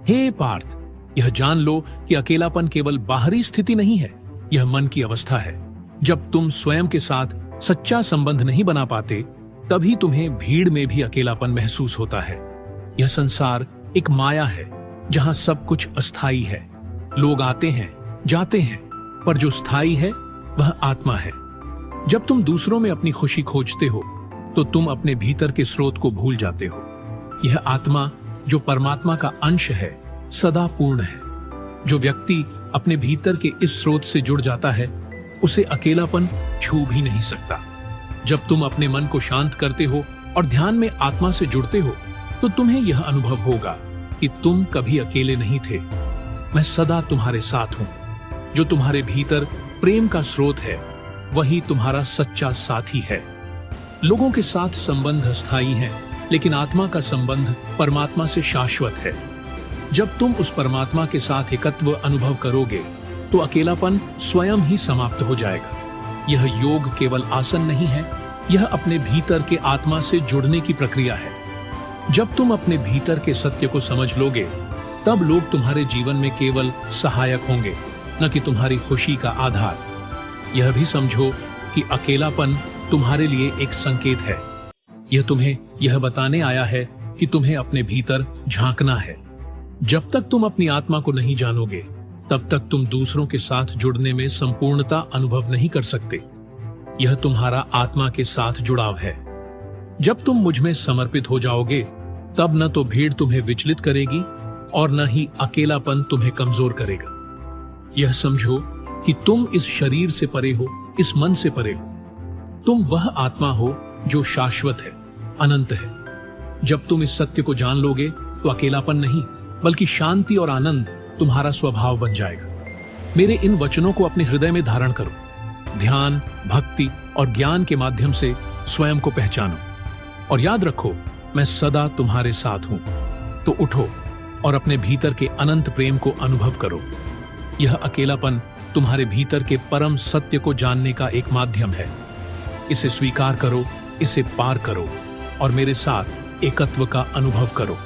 हे पार्थ, यह जान लो कि अकेलापन केवल बाहरी स्थिति नहीं है, यह मन की अवस्था है। जब तुम स्वयं के साथ सच्चा संबंध नहीं बना पाते, तभी तुम्हें भीड़ में भी अकेलापन महसूस होता है। यह संसार एक माया है जहां सब कुछ अस्थायी है। लोग आते हैं, जाते हैं, पर जो स्थायी है वह आत्मा है। जब तुम दूसरों में अपनी खुशी खोजते हो, तो तुम अपने भीतर के स्रोत को भूल जाते हो। यह आत्मा जो परमात्मा का अंश है, सदा पूर्ण है। जो व्यक्ति अपने भीतर के इस स्रोत से जुड़ जाता है, उसे अकेलापन छू भी नहीं सकता। जब तुम अपने मन को शांत करते हो और ध्यान में आत्मा से जुड़ते हो, तो तुम्हें यह अनुभव होगा कि तुम कभी अकेले नहीं थे। मैं सदा तुम्हारे साथ हूं। जो तुम्हारे भीतर प्रेम का स्रोत है, वही तुम्हारा सच्चा साथी है। लोगों के साथ संबंध अस्थायी हैं, लेकिन आत्मा का संबंध परमात्मा से शाश्वत है। जब तुम उस परमात्मा के साथ एकत्व अनुभव करोगे, तो अकेलापन स्वयं ही समाप्त हो जाएगा। यह योग केवल आसन नहीं है, यह अपने भीतर के आत्मा से जुड़ने की प्रक्रिया है। जब तुम अपने भीतर के सत्य को समझ लोगे, तब लोग तुम्हारे जीवन में केवल सहायक होंगे, न कि तुम्हारी खुशी का आधार। यह भी समझो कि अकेलापन तुम्हारे लिए एक संकेत है। यह तुम्हें यह बताने आया है कि तुम्हें अपने भीतर झांकना है। जब तक तुम अपनी आत्मा को नहीं जानोगे, तब तक तुम दूसरों के साथ जुड़ने में संपूर्णता अनुभव नहीं कर सकते। यह तुम्हारा आत्मा के साथ जुड़ाव है। जब तुम मुझ में समर्पित हो जाओगे, तब न तो भीड़ तुम्हें विचलित करेगी और न ही अकेलापन तुम्हें कमजोर करेगा। यह समझो कि तुम इस शरीर से परे हो, इस मन से परे हो। तुम वह आत्मा हो जो शाश्वत है, अनंत है। जब तुम इस सत्य को जान लोगे, तो अकेलापन नहीं, बल्कि शांति और आनंद तुम्हारा स्वभाव बन जाएगा। मेरे इन वचनों को अपने हृदय में धारण करो। ध्यान, भक्ति और ज्ञान के माध्यम से स्वयं को पहचानो और याद रखो, मैं सदा तुम्हारे साथ हूं। तो उठो और अपने भीतर के अनंत प्रेम को अनुभव करो। यह अकेलापन तुम्हारे भीतर के परम सत्य को जानने का एक माध्यम है। इसे स्वीकार करो, इसे पार करो और मेरे साथ एकत्व का अनुभव करो।